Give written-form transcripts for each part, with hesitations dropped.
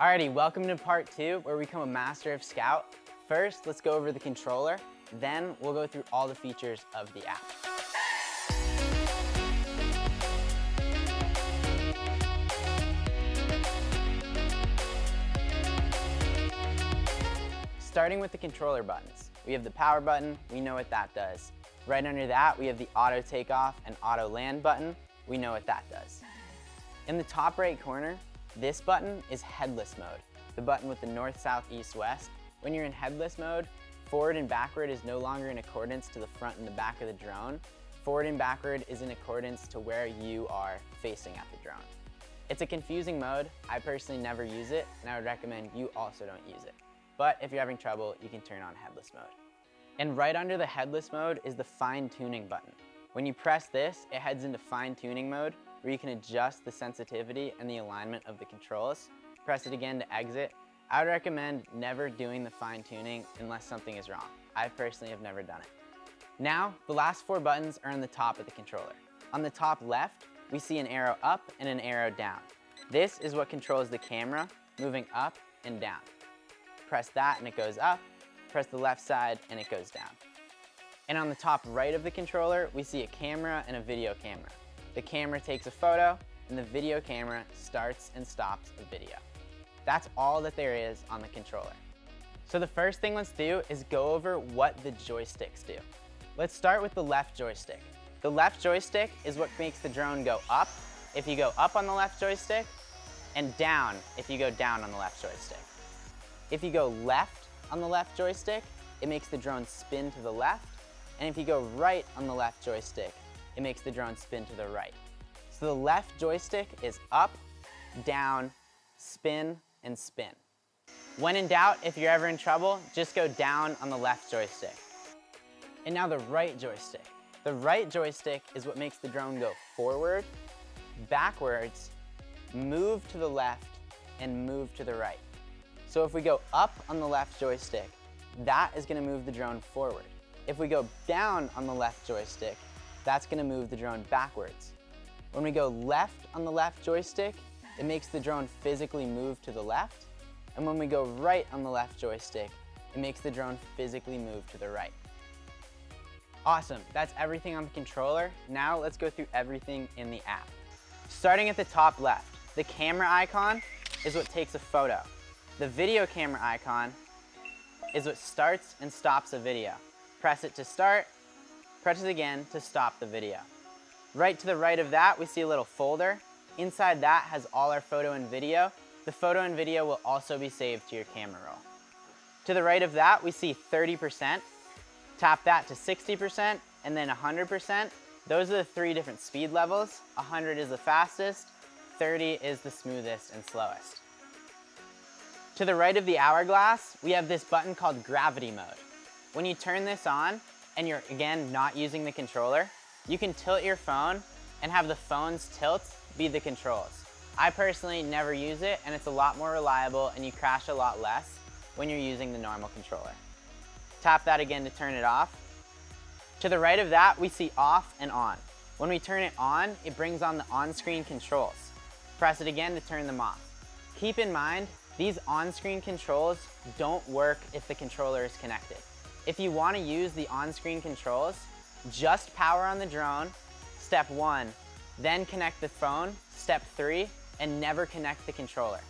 Alrighty, welcome to part 2 where we become a master of Scout. First, let's go over the controller, then we'll go through all the features of the app. Starting with the controller buttons, we have the power button, we know what that does. Right under that, we have the auto takeoff and auto land button, we know what that does. In the top right corner, this button is headless mode, the button with the north, south, east, west. When you're in headless mode, forward and backward is no longer in accordance to the front and the back of the drone. Forward and backward is in accordance to where you are facing at the drone. It's a confusing mode. I personally never use it, and I would recommend you also don't use it. But if you're having trouble, you can turn on headless mode. And right under the headless mode is the fine tuning button. When you press this, it heads into fine tuning mode, where you can adjust the sensitivity and the alignment of the controls. Press it again to exit. I would recommend never doing the fine tuning unless something is wrong. I personally have never done it. Now, the last 4 buttons are on the top of the controller. On the top left, we see an arrow up and an arrow down. This is what controls the camera moving up and down. Press that and it goes up. Press the left side and it goes down. And on the top right of the controller, we see a camera and a video camera. The camera takes a photo, and the video camera starts and stops a video. That's all that there is on the controller. So the first thing let's do is go over what the joysticks do. Let's start with the left joystick. The left joystick is what makes the drone go up if you go up on the left joystick, and down if you go down on the left joystick. If you go left on the left joystick, it makes the drone spin to the left, and if you go right on the left joystick, it makes the drone spin to the right. So the left joystick is up, down, spin, and spin. When in doubt, if you're ever in trouble, just go down on the left joystick. And now the right joystick. The right joystick is what makes the drone go forward, backwards, move to the left, and move to the right. So if we go up on the left joystick, that is going to move the drone forward. If we go down on the left joystick, that's going to move the drone backwards. When we go left on the left joystick, it makes the drone physically move to the left. And when we go right on the left joystick, it makes the drone physically move to the right. Awesome, that's everything on the controller. Now let's go through everything in the app. Starting at the top left, the camera icon is what takes a photo. The video camera icon is what starts and stops a video. Press it to start, press it again to stop the video. Right to the right of that, we see a little folder. Inside that has all our photo and video. The photo and video will also be saved to your camera roll. To the right of that, we see 30%. Tap that to 60% and then 100%. Those are the 3 different speed levels. 100 is the fastest, 30 is the smoothest and slowest. To the right of the hourglass, we have this button called gravity mode. When you turn this on, and you're, again, not using the controller, you can tilt your phone and have the phone's tilt be the controls. I personally never use it, and it's a lot more reliable, and you crash a lot less when you're using the normal controller. Tap that again to turn it off. To the right of that, we see off and on. When we turn it on, it brings on the on-screen controls. Press it again to turn them off. Keep in mind, these on-screen controls don't work if the controller is connected. If you want to use the on-screen controls, just power on the drone, step 1, then connect the phone, step 3, and never connect the controller.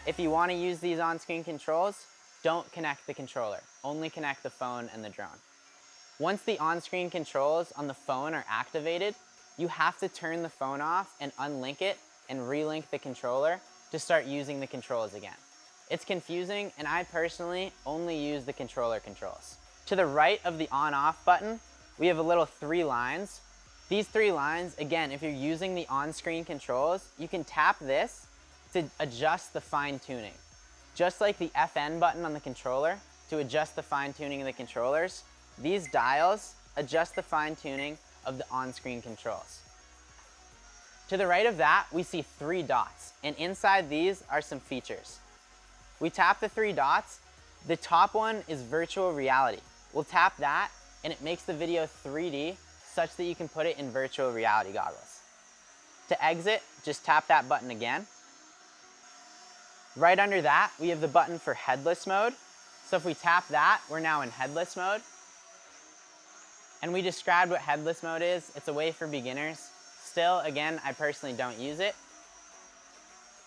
If you want to use these on-screen controls, don't connect the controller, only connect the phone and the drone. Once the on-screen controls on the phone are activated, you have to turn the phone off and unlink it and relink the controller to start using the controls again. It's confusing, and I personally only use the controller controls. To the right of the on-off button, we have a little 3 lines. These 3 lines, again, if you're using the on-screen controls, you can tap this to adjust the fine tuning. Just like the FN button on the controller to adjust the fine tuning of the controllers, these dials adjust the fine tuning of the on-screen controls. To the right of that, we see 3 dots, and inside these are some features. We tap the 3 dots. The top one is virtual reality. We'll tap that, and it makes the video 3D such that you can put it in virtual reality goggles. To exit, just tap that button again. Right under that, we have the button for headless mode. So if we tap that, we're now in headless mode. And we described what headless mode is. It's a way for beginners. Still, again, I personally don't use it.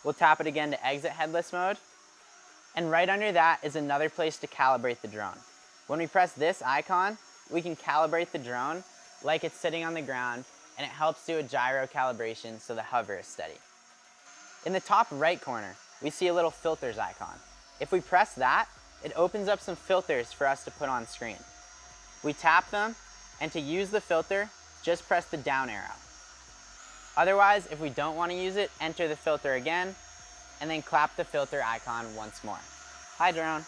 We'll tap it again to exit headless mode. And right under that is another place to calibrate the drone. When we press this icon, we can calibrate the drone like it's sitting on the ground, and it helps do a gyro calibration so the hover is steady. In the top right corner, we see a little filters icon. If we press that, it opens up some filters for us to put on screen. We tap them, and to use the filter, just press the down arrow. Otherwise, if we don't want to use it, enter the filter again, and then clap the filter icon once more. Hi, drone.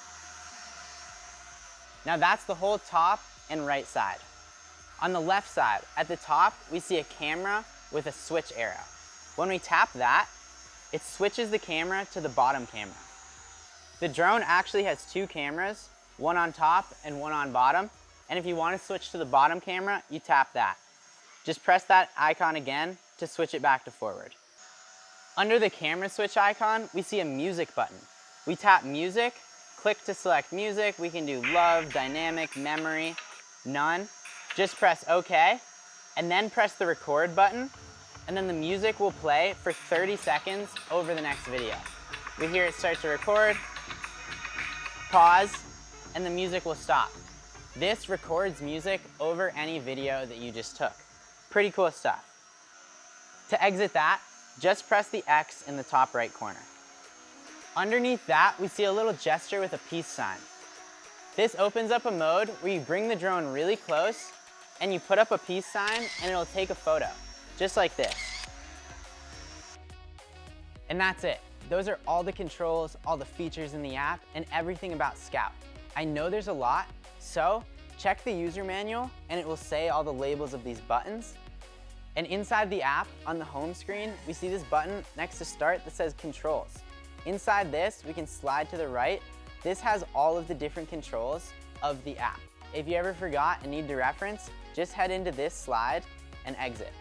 Now that's the whole top and right side. On the left side, at the top, we see a camera with a switch arrow. When we tap that, it switches the camera to the bottom camera. The drone actually has two cameras, one on top and one on bottom. And if you want to switch to the bottom camera, you tap that. Just press that icon again to switch it back to forward. Under the camera switch icon, we see a music button. We tap music, click to select music. We can do love, dynamic, memory, none. Just press OK, and then press the record button, and then the music will play for 30 seconds over the next video. We hear it start to record, pause, and the music will stop. This records music over any video that you just took. Pretty cool stuff. To exit that, just press the X in the top right corner. Underneath that, we see a little gesture with a peace sign. This opens up a mode where you bring the drone really close and you put up a peace sign and it'll take a photo, just like this. And that's it. Those are all the controls, all the features in the app, and everything about Scout. I know there's a lot, so check the user manual and it will say all the labels of these buttons. And inside the app, on the home screen, we see this button next to Start that says Controls. Inside this, we can slide to the right. This has all of the different controls of the app. If you ever forgot and need to reference, just head into this slide and exit.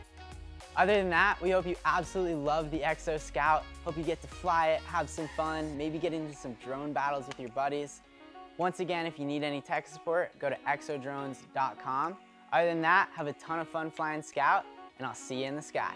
Other than that, we hope you absolutely love the Exo Scout. Hope you get to fly it, have some fun, maybe get into some drone battles with your buddies. Once again, if you need any tech support, go to exodrones.com. Other than that, have a ton of fun flying Scout, and I'll see you in the sky.